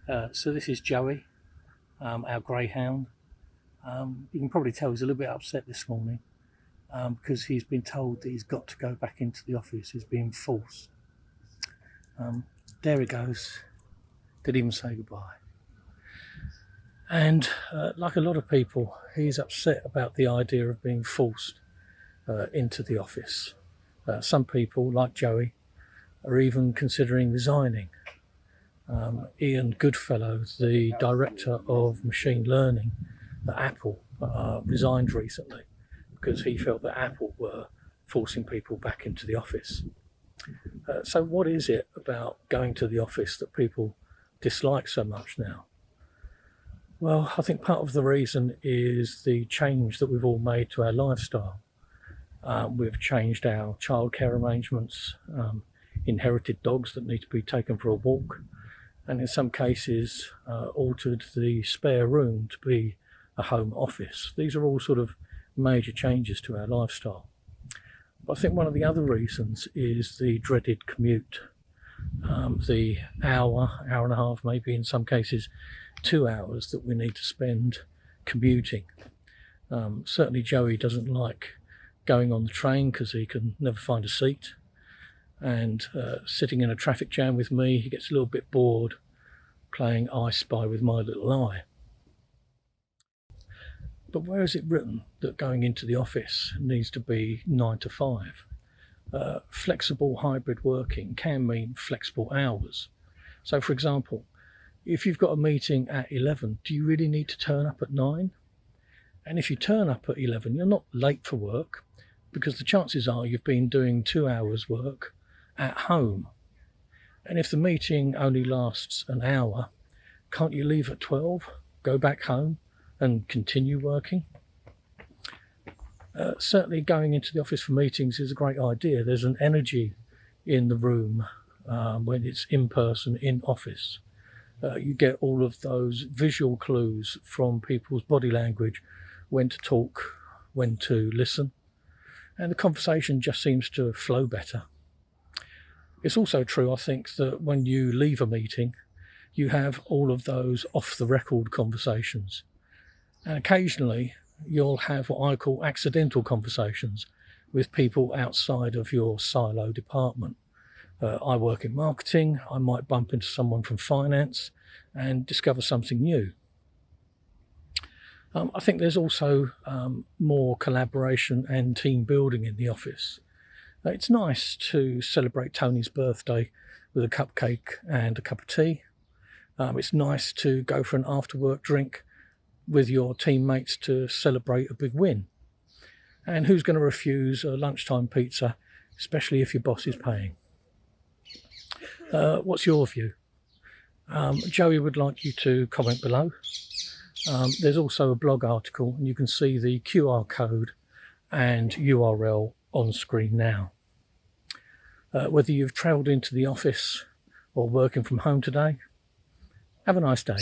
So this is Joey, our greyhound. You can probably tell he's a little bit upset this morning because he's been told that he's got to go back into the office. He's being forced. There he goes. Didn't even say goodbye. And like a lot of people, he's upset about the idea of being forced into the office. Some people, like Joey, are even considering resigning. Ian Goodfellow, the director of machine learning at Apple, resigned recently because he felt that Apple were forcing people back into the office. So what is it about going to the office that people dislike so much now? Well, I think part of the reason is the change that we've all made to our lifestyle. We've changed our childcare arrangements, inherited dogs that need to be taken for a walk, and in some cases altered the spare room to be a home office. These are all sort of major changes to our lifestyle. But I think one of the other reasons is the dreaded commute. The hour and a half, maybe in some cases 2 hours that we need to spend commuting. Certainly Joey doesn't like going on the train because he can never find a seat. And sitting in a traffic jam with me, he gets a little bit bored playing I Spy with My Little Eye. But where is it written that going into the office needs to be 9 to 5? Flexible hybrid working can mean flexible hours. So for example, if you've got a meeting at 11, do you really need to turn up at 9? And if you turn up at 11, you're not late for work because the chances are you've been doing 2 hours work at home. And if the meeting only lasts an hour, can't you leave at 12, go back home and continue working? Certainly going into the office for meetings is a great idea. There's an energy in the room when it's in person, in office. You get all of those visual clues from people's body language, when to talk, when to listen, and the conversation just seems to flow better. It's also true, I think, that when you leave a meeting, you have all of those off-the-record conversations. And occasionally, you'll have what I call accidental conversations with people outside of your silo department. I work in marketing. I might bump into someone from finance and discover something new. I think there's also more collaboration and team building in the office. It's nice to celebrate Tony's birthday with a cupcake and a cup of tea. It's nice to go for an after-work drink with your teammates to celebrate a big win. And who's going to refuse a lunchtime pizza, especially if your boss is paying? What's your view? Joey would like you to comment below. There's also a blog article, and you can see the QR code and URL on screen now. Whether you've travelled into the office or working from home today, have a nice day.